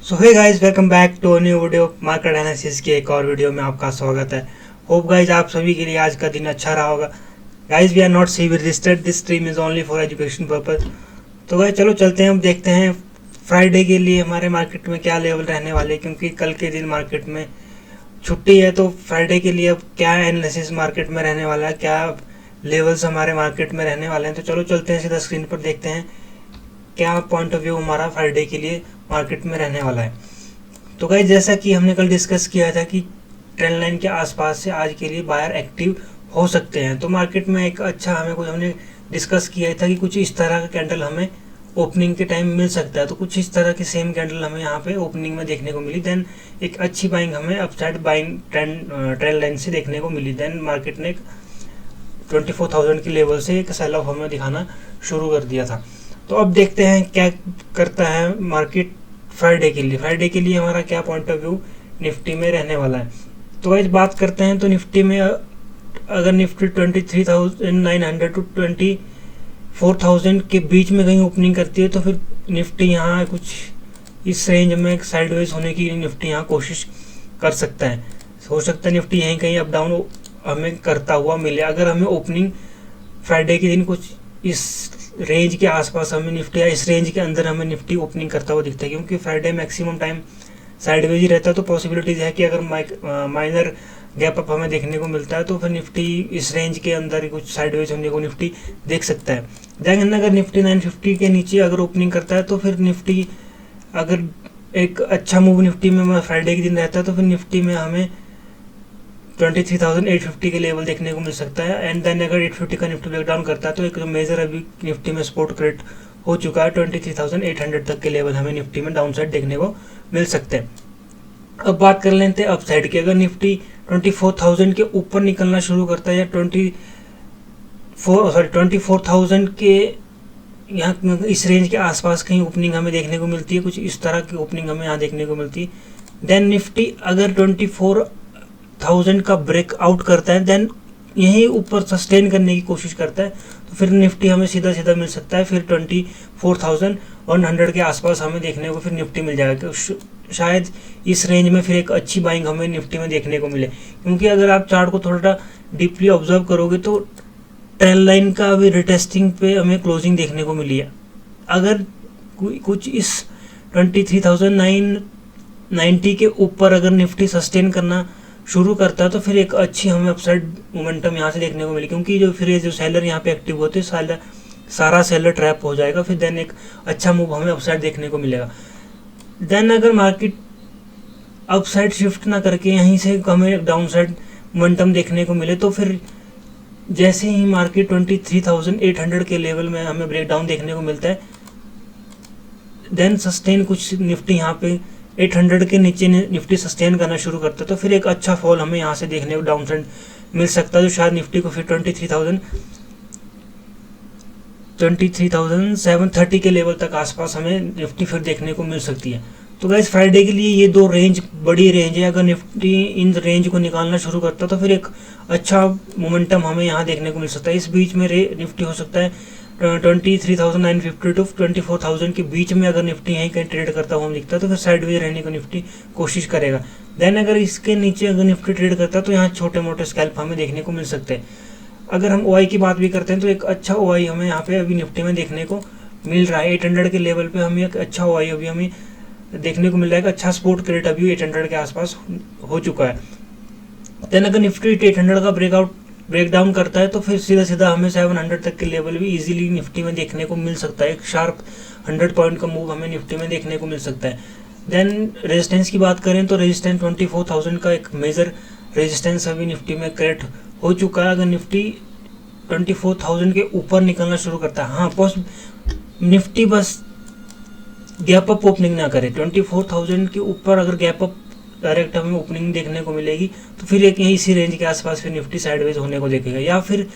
So hey guys, welcome back to a new video. Market analysis के एक और video में आपका स्वागत है। होप गाइस आप सभी के लिए आज का दिन अच्छा रहा होगा। Guys we are not SEBI registered, this stream is only for education purpose. तो गाइस चलो चलते हैं, अब देखते हैं फ्राइडे के लिए हमारे मार्केट में क्या लेवल रहने वाले हैं, क्योंकि कल के दिन मार्केट में छुट्टी है। तो फ्राइडे के लिए अब क्या एनालिसिस मार्केट में रहने वाला है, क्या लेवल्स हमारे मार्केट में रहने वाले हैं। तो चलो चलते हैं, सीधा स्क्रीन पर देखते हैं क्या पॉइंट ऑफ व्यू हमारा फ्राइडे के लिए मार्केट में रहने वाला है। तो गाइस जैसा कि हमने कल डिस्कस किया था कि ट्रेंड लाइन के आसपास से आज के लिए बायर एक्टिव हो सकते हैं। तो मार्केट में एक अच्छा हमने डिस्कस किया था कि कुछ इस तरह का कैंडल हमें ओपनिंग के टाइम मिल सकता है। तो कुछ इस तरह की सेम कैंडल हमें यहाँ पे ओपनिंग में देखने को मिली। देन एक अच्छी बाइंग हमें अपसाइड बाइंग ट्रेंड लाइन से देखने को मिली। देन मार्केट ने 24,000 के लेवल से एक सेल ऑफ हमें दिखाना शुरू कर दिया था। तो अब देखते हैं क्या करता है मार्केट फ्राइडे के लिए। फ्राइडे के लिए हमारा क्या पॉइंट ऑफ व्यू निफ्टी में रहने वाला है। तो इस बात करते हैं, तो निफ्टी में अगर निफ्टी 23,900 टू 24,000 के बीच में कहीं ओपनिंग करती है तो फिर निफ्टी यहाँ कुछ इस रेंज में साइडवेज होने की निफ्टी यहाँ कोशिश कर सकता है। हो सकता है निफ्टी यहीं कहीं अप डाउन हमें करता हुआ मिले। अगर हमें ओपनिंग फ्राइडे के दिन कुछ इस रेंज के आसपास हमें निफ्टी या इस रेंज के अंदर हमें निफ्टी ओपनिंग करता हुआ दिखता है, क्योंकि फ्राइडे मैक्सिमम टाइम साइडवेज ही रहता है। तो पॉसिबिलिटीज़ है कि अगर माइनर गैप अप हमें देखने को मिलता है तो फिर निफ्टी इस रेंज के अंदर कुछ साइडवेज होने को निफ्टी देख सकता है। देन अगर निफ्टी 950 के नीचे अगर ओपनिंग करता है तो फिर निफ्टी अगर एक अच्छा मूव निफ्टी में फ्राइडे के दिन रहता है तो फिर निफ्टी में हमें 23,850 के लेवल देखने को मिल सकता है। एंड देन अगर 850 का निफ्टी ब्रेकडाउन करता है तो एक जो मेजर अभी निफ्टी में सपोर्ट क्रिएट हो चुका है 23,800 तक के लेवल हमें निफ्टी में डाउन साइड देखने को मिल सकते हैं। अब बात कर लेते हैं अप साइड की। अगर निफ्टी 24,000 के ऊपर निकलना शुरू करता है या 24,000 के यहाँ इस रेंज के आसपास कहीं ओपनिंग हमें देखने को मिलती है, कुछ इस तरह की ओपनिंग हमें यहाँ देखने को मिलती है। देन निफ्टी अगर 24,000 का ब्रेकआउट करता है, देन यहीं ऊपर सस्टेन करने की कोशिश करता है तो फिर निफ्टी हमें सीधा सीधा मिल सकता है। फिर 24,100 के आसपास हमें देखने को फिर निफ्टी मिल जाएगा। शायद इस रेंज में फिर एक अच्छी बाइंग हमें निफ्टी में देखने को मिले, क्योंकि अगर आप चार्ट को थोड़ा डीपली ऑब्जर्व करोगे तो ट्रेंड लाइन का अभी रिटेस्टिंग पे हमें क्लोजिंग देखने को मिली है। अगर कुछ इस 23,990 के ऊपर अगर निफ्टी सस्टेन करना शुरू करता है तो फिर एक अच्छी हमें अपसाइड मोमेंटम यहाँ से देखने को मिली, क्योंकि जो सेलर यहाँ पे एक्टिव होते हैं सारा सेलर ट्रैप हो जाएगा। फिर देन एक अच्छा मूव हमें अपसाइड देखने को मिलेगा। देन अगर मार्केट अपसाइड शिफ्ट ना करके यहीं से हमें एक डाउन साइड मोमेंटम देखने को मिले तो फिर जैसे ही मार्केट 23,800 के लेवल में हमें ब्रेकडाउन देखने को मिलता है, देन सस्टेन कुछ निफ्टी यहाँ पे 800 के नीचे निफ्टी सस्टेन करना शुरू करता है तो फिर एक अच्छा फॉल हमें यहाँ से देखने को डाउन साइड मिल सकता है, जो शायद निफ्टी को फिर 23,730 के लेवल तक आसपास हमें निफ्टी फिर देखने को मिल सकती है। तो गाइस फ्राइडे के लिए ये दो रेंज बड़ी रेंज है। अगर निफ्टी इन रेंज को निकालना शुरू करता है तो फिर एक अच्छा मोमेंटम हमें यहाँ देखने को मिल सकता है। इस बीच में निफ्टी हो सकता है 23,950 टू 24,000 के बीच में अगर निफ्टी यहीं कहीं ट्रेड करता हुआ दिखता है तो फिर साइडवेज रहने को निफ्टी कोशिश करेगा। देन अगर इसके नीचे अगर निफ्टी ट्रेड करता है तो यहाँ छोटे मोटे स्कैल्प हमें देखने को मिल सकते हैं। अगर हम ओआई की बात भी करते हैं तो एक अच्छा ओआई हमें यहाँ पे अभी निफ्टी में देखने को मिल रहा है। 800 के लेवल पे हमें एक अच्छा ओआई अभी हमें देखने को मिल रहा है। अच्छा सपोर्ट क्रिएट अभी 800 के आसपास हो चुका है। देन अगर निफ्टी 800 का ब्रेकडाउन करता है तो फिर सीधा सीधा हमें 700 तक के लेवल भी इजीली निफ्टी में देखने को मिल सकता है। एक शार्प 100 पॉइंट का मूव हमें निफ्टी में देखने को मिल सकता है। देन रेजिस्टेंस की बात करें तो रेजिस्टेंस 24,000 का एक मेजर रेजिस्टेंस अभी निफ्टी में क्रिएट हो चुका है। अगर निफ्टी 24,000 के ऊपर निकलना शुरू करता है, हाँ निफ्टी बस गैप अप ओपनिंग ना करे। 24,000 के ऊपर अगर गैप अप डायरेक्ट हमें ओपनिंग देखने को मिलेगी तो फिर एक यहीं इसी रेंज के आसपास फिर निफ्टी साइडवेज होने को देखेगा। या फिर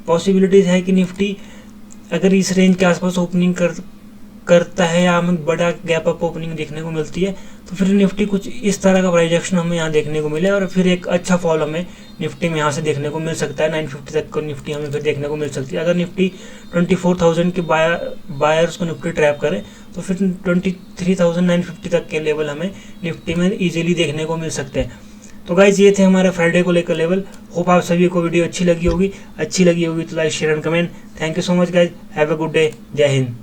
पॉसिबिलिटीज है कि निफ्टी अगर इस रेंज के आसपास ओपनिंग करता है या हमें बड़ा गैप अप ओपनिंग देखने को मिलती है तो फिर निफ्टी कुछ इस तरह का प्राइजेक्शन हमें यहाँ देखने को मिले और फिर एक अच्छा फॉल हमें निफ्टी में यहाँ से देखने को मिल सकता है। 950 तक को निफ्टी हमें फिर देखने को मिल सकती है। अगर निफ्टी 24,000 के बायर्स को निफ्टी ट्रैप करे तो फिर 23,950 तक के लेवल हमें निफ्टी में इजीली देखने को मिल सकते हैं। तो गाइज ये थे हमारे फ्राइडे को लेकर लेवल। होप आप सभी को वीडियो अच्छी लगी होगी तो like share and comment. Thank you so much guys, have a good day, जय हिंद।